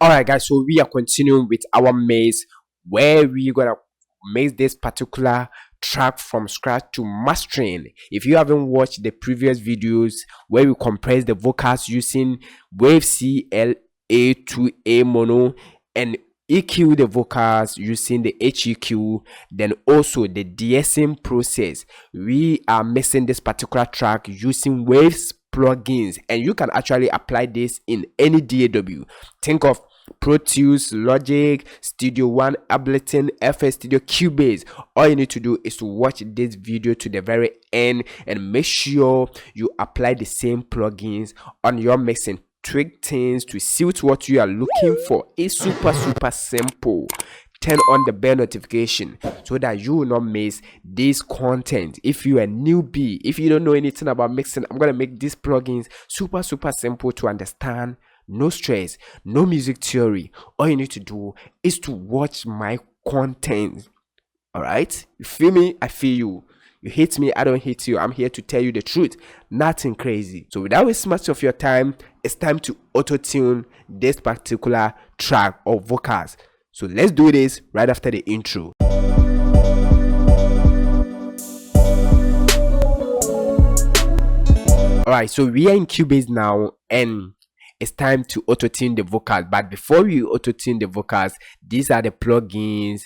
Alright guys, so we are continuing with our maze where we're gonna make this particular track from scratch to mastering. If you haven't watched the previous videos where we compress the vocals using wave CLA2A mono and EQ the vocals using the HEQ, then also the DSing process, we are mixing this particular track using waves plugins, and you can actually apply this in any DAW. Think of Pro Tools, Logic, Studio One, Ableton, FL Studio, Cubase. All you need to do is to watch this video to the very end and make sure you apply the same plugins on your mixing. Tweak things to suit what you are looking for. It's super simple. Turn on the bell notification so that you will not miss this content. If you are a newbie, if you don't know anything about mixing, I'm gonna make these plugins super simple to understand. No stress, no music theory. All you need to do is to watch my content. All right, you feel me? I feel you. You hate me, I don't hate you. I'm here to tell you the truth, nothing crazy. So without wasting much of your time, it's time to auto-tune this particular track or vocals. So let's do this right after the intro. Alright, so we are in Cubase now and it's time to auto-tune the vocals. But before we auto-tune the vocals, these are the plugins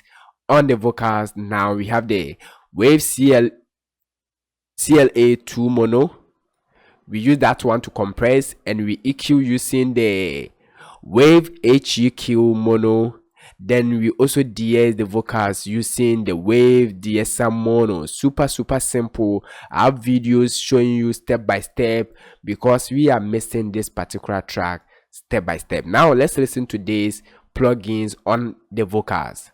on the vocals. Now we have the Wave CLA2 mono. We use that one to compress, and we EQ using the Wave HEQ mono. Then we also DS the vocals using the Wave DSM mono. Super simple. I have videos showing you step by step because we are missing this particular track step by step. Now let's listen to these plugins on the vocals.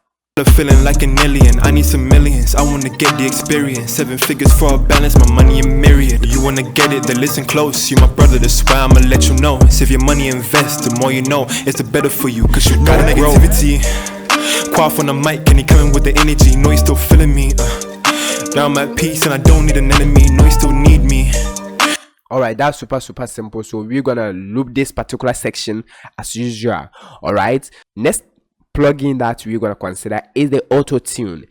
Feeling like an alien, I need some millions, I wanna get the experience. 7 figures for a balance, my money a myriad. You wanna get it, then listen close. You my brother, that's why I'ma let you know. Save your money, invest, the more you know, it's the better for you, cause you got negativity. Quaff on the mic, and he coming with the energy. Know you still feeling me, now I'm at peace and I don't need an enemy. Know you still need me. Alright, that's super simple. So we're gonna loop this particular section as usual. Alright, next plugin that we're gonna consider is the auto-tune.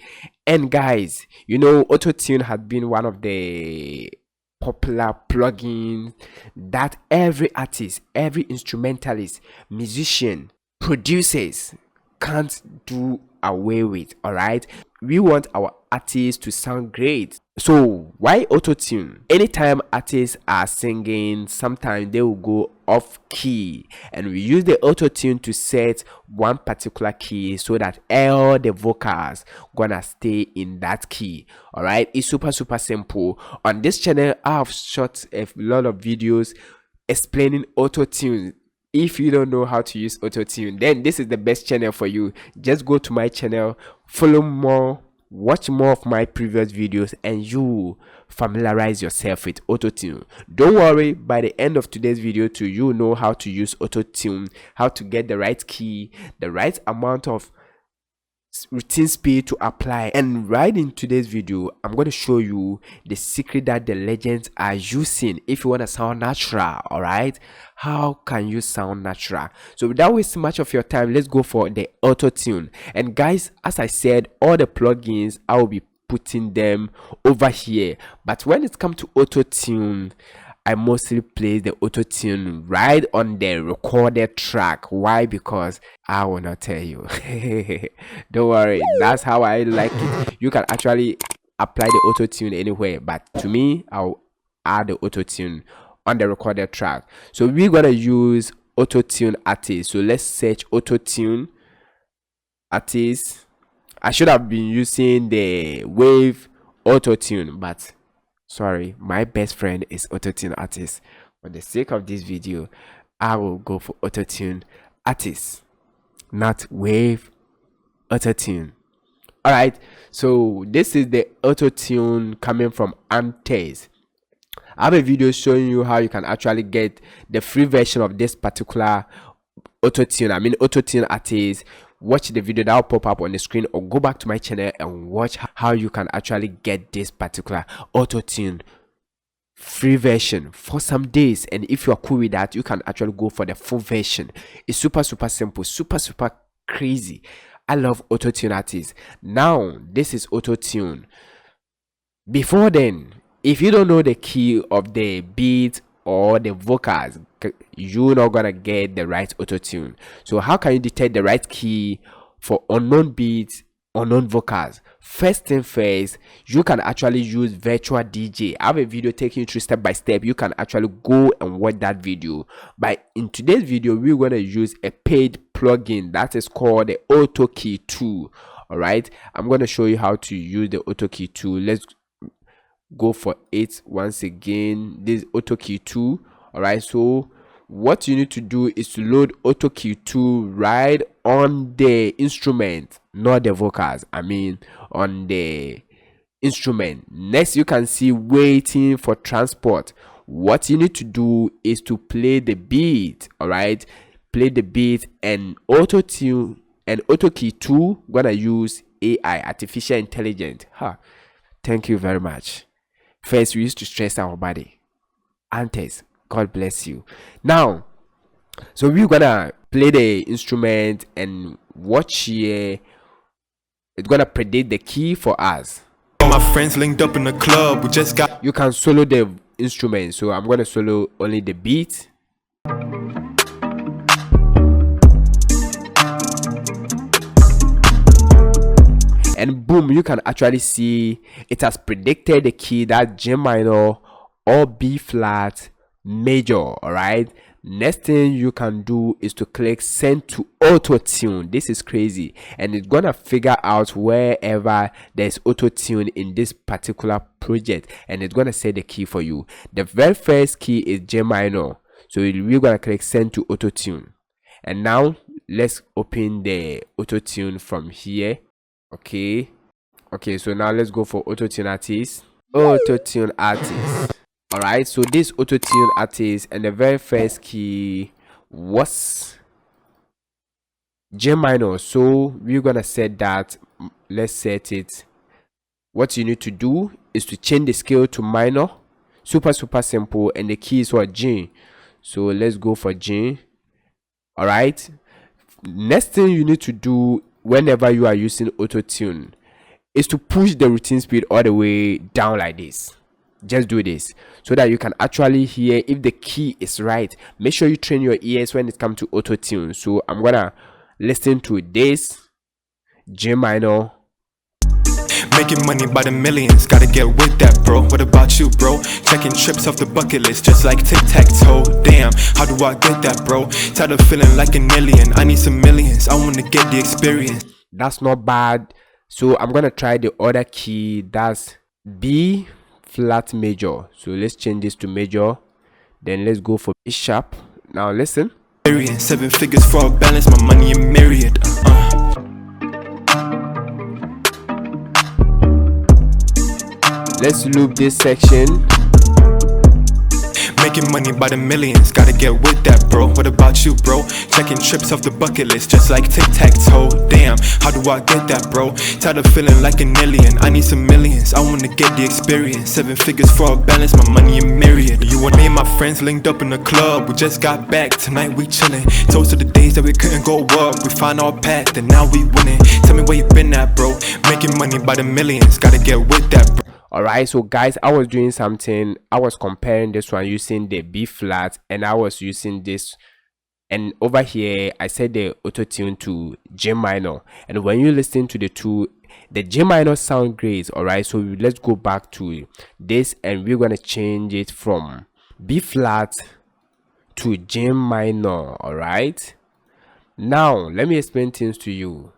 And guys, you know, auto-tune has been one of the popular plugins that every artist, every instrumentalist, musician, producers can't do away with. All right, we want our artists to sound great. So why auto-tune? Anytime artists are singing, sometimes they will go off key, and we use the auto-tune to set one particular key so that all the vocals gonna stay in that key. All right, it's super simple. On this channel I have shot a lot of videos explaining auto-tune. If you don't know how to use auto-tune, then this is the best channel for you. Just go to my channel, follow more, watch more of my previous videos, and you familiarize yourself with auto-tune. Don't worry, by the end of today's video too, you know how to use auto-tune, how to get the right key, the right amount of routine speed to apply. And right in today's video, I'm going to show you the secret that the legends are using if you want to sound natural. All right, how can you sound natural? So without wasting much of your time, let's go for the auto-tune. And guys, as I said, all the plugins I will be putting them over here, but when it comes to auto-tune, I mostly play the auto-tune right on the recorded track. Why? Because I will not tell you. Don't worry, that's how I like it. You can actually apply the auto-tune anywhere, but to me, I'll add the auto-tune on the recorded track. So we're gonna use auto-tune artist. So let's search auto-tune artist. I should have been using the Wave auto-tune, but sorry, my best friend is auto-tune artist. For the sake of this video, I will go for auto-tune artist, not Wave auto-tune. All right, so this is the auto-tune coming from Antares. I have a video showing you how you can actually get the free version of this particular auto-tune. I mean auto-tune artist. Watch the video that will pop up on the screen, or go back to my channel and watch how you can actually get this particular auto-tune free version for some days, and if you are cool with that, you can actually go for the full version. It's super simple, super crazy. I love auto-tune artists. Now this is auto-tune. Before then, if you don't know the key of the beat or the vocals, you're not gonna get the right auto-tune. So how can you detect the right key for unknown beats, unknown vocals? First thing first, you can actually use virtual DJ. I have a video taking you through step by step. You can actually go and watch that video. But in today's video, we're going to use a paid plugin that is called the AutoKey tool. All right, I'm going to show you how to use the AutoKey tool. Let's go for it once again. This AutoKey tool. All right, so what you need to do is to load AutoKey tool right on the instrument, not the vocals. I mean on the instrument. Next, you can see waiting for transport. What you need to do is to play the beat. All right, play the beat, and auto-tune and AutoKey tool gonna use AI, artificial intelligence. Thank you very much. First, we used to stress our body. Antares, God bless you. Now, so we're gonna play the instrument and watch here. It's gonna predict the key for us. All my friends linked up in the club, we just got. You can solo the instrument, so I'm gonna solo only the beat. And boom, you can actually see it has predicted the key, that G minor or B flat major. All right, next thing you can do is to click send to auto-tune. This is crazy, and it's gonna figure out wherever there's auto-tune in this particular project, and it's gonna set the key for you. The very first key is G minor, so we're gonna click send to auto-tune. And now let's open the auto-tune from here. Okay, so now let's go for auto-tune artist. Auto-tune artist. All right, so this auto-tune artist, and the very first key was G minor, so we're gonna set that. Let's set it. What you need to do is to change the scale to minor. Super simple, and the key is what? G. So let's go for G. All right, next thing you need to do whenever you are using auto-tune is to push the routine speed all the way down like this. Just do this so that you can actually hear if the key is right. Make sure you train your ears when it comes to auto-tune. So I'm gonna listen to this G minor. Making money by the millions, gotta get with that, bro. What about you, bro? Checking trips off the bucket list, just like tic-tac-toe. Damn, how do I get that, bro? Tired of feeling like an alien. I need some millions, I wanna get the experience. That's not bad. So I'm gonna try the other key, that's B flat major. So let's change this to major, then let's go for B sharp. Now listen. 7 figures for a balance, my money in myriad. Let's loop this section. Making money by the millions, gotta get with that, bro. What about you, bro? Checking trips off the bucket list, just like tic-tac-toe. Damn, how do I get that, bro? Tired of feeling like an alien. I need some millions, I wanna get the experience. 7 figures for a balance, my money in myriad. You and me and my friends linked up in the club, we just got back, tonight we chillin'. Toast to the days that we couldn't go up, we found our path and now we winning. Tell me where you been at, bro? Making money by the millions, gotta get with that, bro. All right, so guys, I was doing something. I was comparing this one using the B flat, and I was using this, and over here I set the auto-tune to G minor. And when you listen to the two, the G minor sound great. All right, so let's go back to this, and we're gonna change it from B flat to G minor. All right, now let me explain things to you.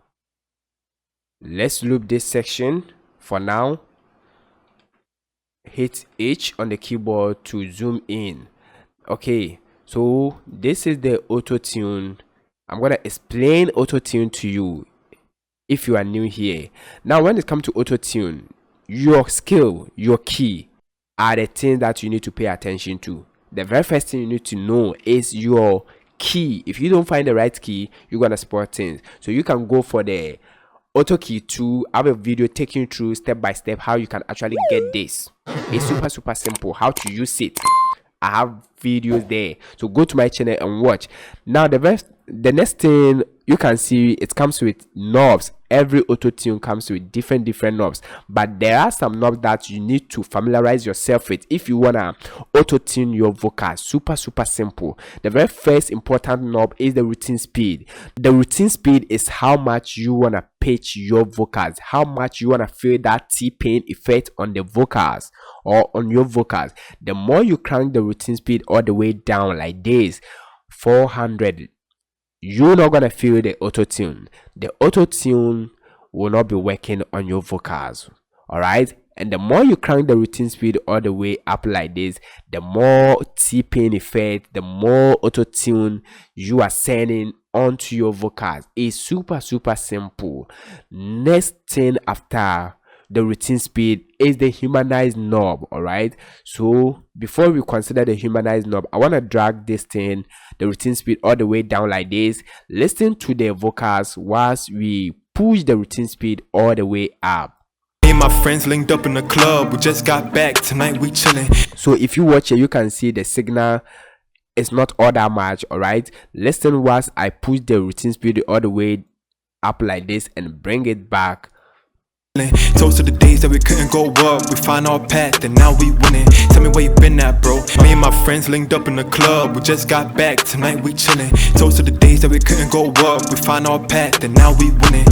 Let's loop this section for now. Hit H on the keyboard to zoom in. Okay, so this is the auto-tune. I'm gonna explain auto-tune to you if you are new here. Now when it comes to auto-tune, your skill, your key are the things that you need to pay attention to. The very first thing you need to know is your key. If you don't find the right key, you're gonna spoil things. So you can go for the Auto Key 2, I have a video taking you through step by step how you can actually get this. It's super simple how to use it. I have videos there, so go to my channel and watch. Now the next thing you can see, it comes with knobs. Every auto-tune comes with different knobs, but there are some knobs that you need to familiarize yourself with if you wanna auto-tune your vocals. Super simple. The very first important knob is the routine speed. The routine speed is how much you wanna pitch your vocals, how much you wanna feel that T-pain effect on the vocals or on your vocals. The more you crank the routine speed all the way down like this, 400, you're not gonna feel the auto-tune. The auto-tune will not be working on your vocals. All right, and the more you crank the routine speed all the way up like this, the more T-pain effect, the more auto-tune you are sending onto your vocals. It's super simple. Next thing after the routine speed is the humanized knob. All right, so before we consider the humanized knob, I want to drag this thing, the routine speed, all the way down like this. Listen to the vocals whilst we push the routine speed all the way up. Me and my friends linked up in the club, we just got back, tonight we chillin'. So if you watch it, you can see the signal is not all that much. All right, listen whilst I push the routine speed all the way up like this and bring it back. Toast to the days that we couldn't go up, we find our path and now we winning. Tell me where you been at, bro. Me and my friends linked up in the club, we just got back, tonight we chillin'. Toast to the days that we couldn't go up, we find our path and now we winning.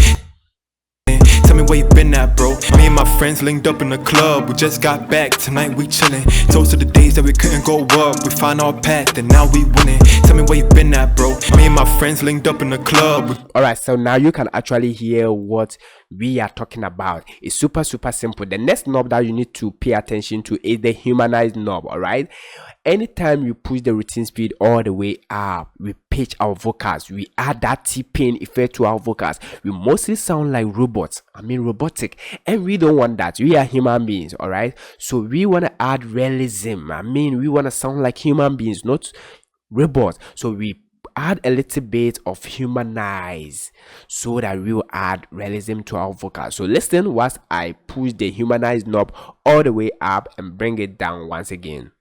Tell me where you been at, bro. Me and my friends linked up in the club, we just got back, tonight we chillin'. Toast to the days that we couldn't go up, we find our path and now we winning. Tell me where you been at, bro. Me and my friends linked up in the club. Alright, so now you can actually hear what we are talking about. It's super simple. The next knob that you need to pay attention to is the humanized knob. All right, anytime you push the routine speed all the way up, we pitch our vocals, we add that T-pain effect to our vocals. We mostly sound like robots, robotic, and we don't want that. We are human beings. All right, so we want to add realism. We want to sound like human beings, not robots. So we add a little bit of humanize so that we will add realism to our vocals. So listen whilst I push the humanized knob all the way up and bring it down once again.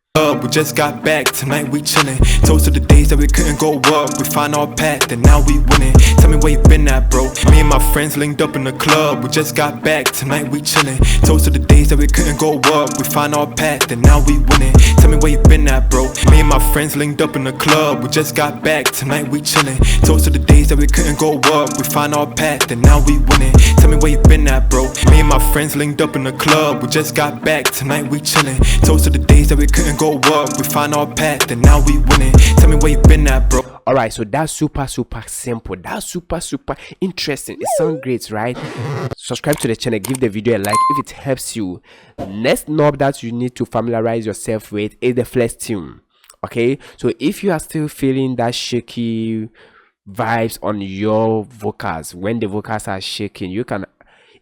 We just got back, tonight we chillin'. Toast to the days that we couldn't go up, we find our path and now we winning. Tell me where you been at, bro. Me and my friends linked up in the club, we just got back, tonight we chillin'. Toast to the days that we couldn't go up, we find our path and now we winning. Tell me where you been at, bro. Me and my friends linked up in the club, we just got back, tonight we chillin'. Toast to the days that we couldn't go up, we find our path and now we winning. Tell me where you been at, bro. Me and my friends linked up in the club, we just got back, tonight we chillin'. Toast to the days that we couldn't go up, we find our path and now we winning. Tell me where you been at, bro. All right, so that's super simple. That's super interesting. It sounds great, right? Subscribe to the channel, give the video a like if it helps you. Next knob that you need to familiarize yourself with is the flex tune. Okay, so if you are still feeling that shaky vibes on your vocals, when the vocals are shaking, you can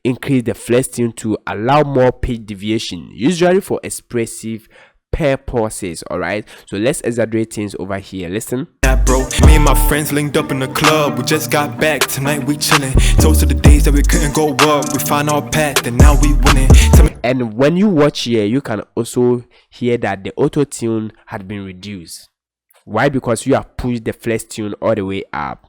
increase the flex tune to allow more pitch deviation, usually for expressive purposes. All right, so let's exaggerate things over here. Listen. Bro, me and my friends linked up in the club, we just got back, tonight we chillin'. Toast to the days that we couldn't go up, we find our path and now we winning. And when you watch here, you can also hear that the auto-tune had been reduced. Why? Because you have pushed the flex tune all the way up.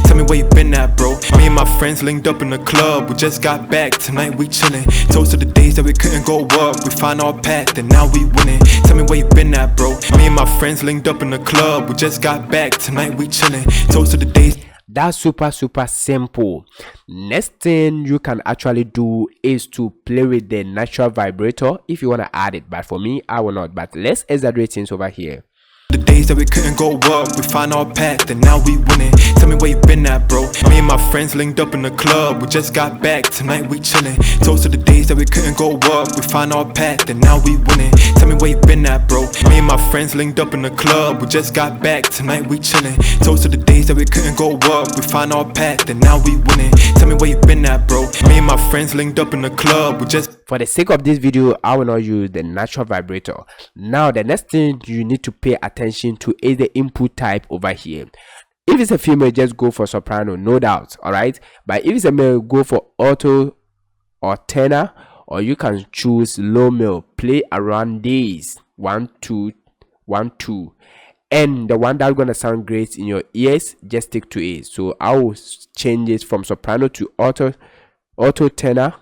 Tell me where you been at, bro. Me and my friends linked up in the club, we just got back, tonight we chillin'. Toast to the days that we couldn't go up, we find our path and now we winning. Tell me where you been at, bro. Me and my friends linked up in the club, we just got back, tonight we chillin'. Toast to the days. That's super simple. Next thing you can actually do is to play with the natural vibrator if you want to add it, but for me I will not. But let's exaggerate things over here. The days that we couldn't go up, we find our path and now we winning. Tell me where you been at, bro. Me and my friends linked up in the club, we just got back, tonight we chillin'. Toast to the days that we couldn't go up, we find our path and now we winning. Tell me where you been at, bro. Me and my friends linked up in the club, we just got back, tonight we chillin'. Toast to the days that we couldn't go up, we find our path and now we winning. Tell me where you been at, bro. Me and my friends linked up in the club, we just. For the sake of this video, I will not use the natural vibrator. Now the next thing you need to pay attention to is the input type over here. If it's a female, just go for soprano, no doubt. All right, but if it's a male, go for alto or tenor, or you can choose low male. Play around these 1 2 1 2, and the one that's gonna sound great in your ears, just stick to it. So I will change it from soprano to auto tenor.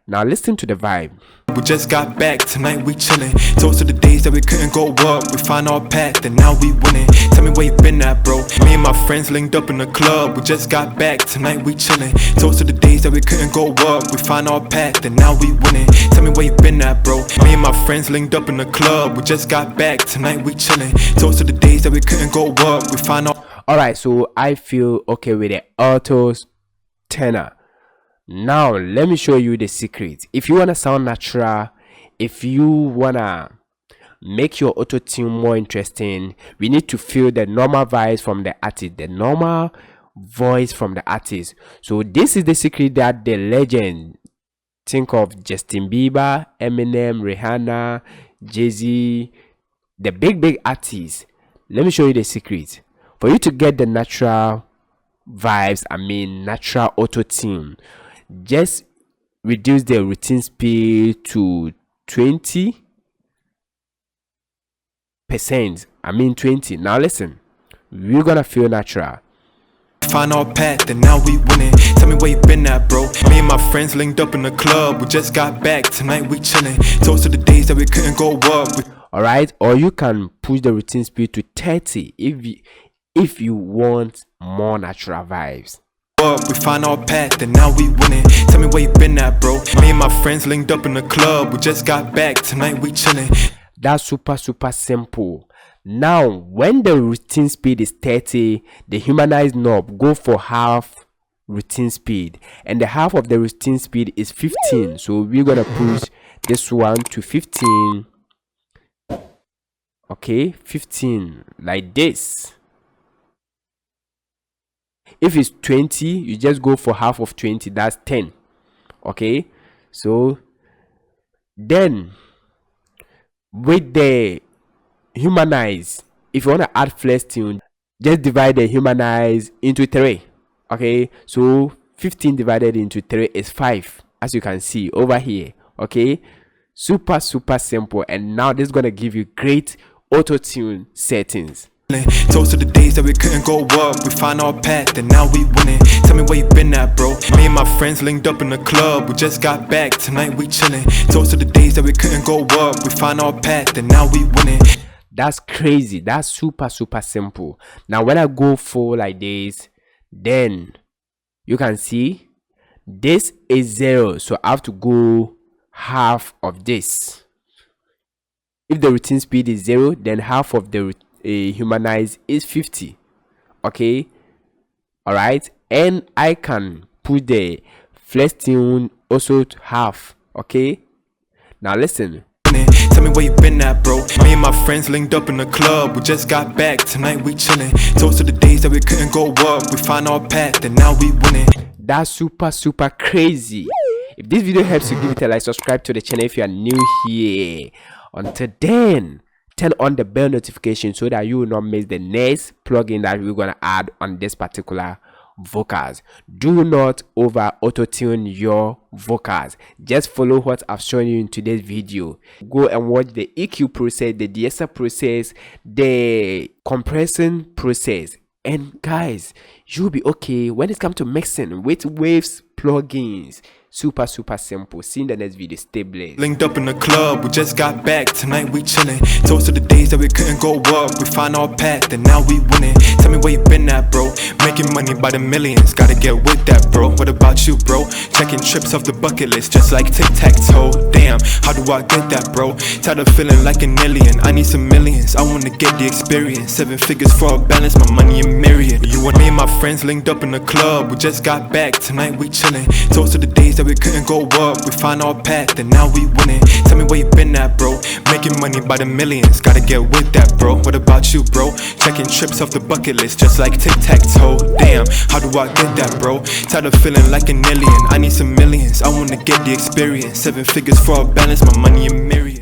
Now listen to the vibe. We just got back, tonight we chillin'. Toast to the days that we couldn't go up. We found our path and now we winning. Tell me where you been at, bro. Me and my friends linked up in the club. We just got back, tonight we chillin'. Toast to the days that we couldn't go up. We found our path and now we winning. Tell me where you been at, bro. Me and my friends linked up in the club. We just got back, tonight we chillin'. Toast to the days that we couldn't go up. We found our... Alright, so I feel okay with the auto tenor. Now let me show you the secret. If you wanna sound natural, if you wanna make your auto tune more interesting, we need to feel the normal vibes from the artist, the normal voice from the artist. So this is the secret that the legend, think of Justin Bieber, Eminem, Rihanna, Jay-Z, the big artists. Let me show you the secret. For you to get the natural vibes, natural auto tune, just reduce the routine speed to 20%. 20. Now listen, we're gonna feel natural. Find our path and now we winning. Tell me where you been at, bro. Me and my friends linked up in the club. We just got back, tonight we chillin'. Toast to the days that we couldn't go up. Alright, or you can push the routine speed to 30 if you want more natural vibes. We find our path and now we winning. Tell me where you been at, bro. Me and my friends linked up in the club. We just got back, tonight we chillin'. That's super simple. Now when the routine speed is 30, the humanized knob, go for half routine speed, and the half of the routine speed is 15. So we're gonna push this one to 15. Okay, 15 like this. If it's 20, you just go for half of 20, that's 10. Okay, so then with the humanize, if you want to add flex tune, just divide the humanize into 3. Okay, so 15 divided into 3 is 5, as you can see over here. Okay, super simple. And now this is gonna give you great auto tune settings. Toast to the days that we couldn't go up. We found our path and now we winning. Tell me where you been at, bro. Me and my friends linked up in the club. We just got back, tonight we chillin'. Toast to the days that we couldn't go up. We found our path and now we winning. That's crazy. That's super simple. Now when I go full like this, then you can see this is 0, so I have to go half of this. If the routine speed is 0, then half of the humanize is 50. Okay, all right, and I can put the flex tune also to half. Okay, now listen. Tell me where you been at, bro. Me and my friends linked up in the club. We just got back, tonight we chillin'. Toast to the days that we couldn't go up. We found our path and now we winning. That's super crazy. If this video helps you, give it a like, subscribe to the channel if you are new here. Until then, turn on the bell notification so that you will not miss the next plugin that we're gonna add on this particular vocals. Do not over auto-tune your vocals. Just follow what I've shown you in today's video. Go and watch the EQ process, the DSR process, the compression process, and guys, you'll be okay when it comes to mixing with Waves plugins. Super simple. See you in the next video. Stay blessed. Linked up in the club, we just got back, tonight we chillin'. Toast to the days that we couldn't go up. We found our path and now we winning. Tell me where you been at, bro. Making money by the millions, gotta get with that, bro. What about you, bro? Checking trips off the bucket list, just like tic-tac-toe. Damn, how do I get that, bro? Tired of feeling like an alien, I need some millions. I wanna get the experience, 7 figures for a balance, my money a myriad. You and me and my friends linked up in the club. We just got back, tonight we chillin'. Toast to the days that we couldn't go up. We found our path and now we winning. Tell me where you been at, bro. Making money by the millions, gotta get with that, bro. What about you, bro? Checking trips off the bucket list, just like tic-tac-toe. Damn, how do I get that, bro? Tired of feeling like an alien, I need some millions. I wanna get the experience, 7 figures for a balance, my money a myriad.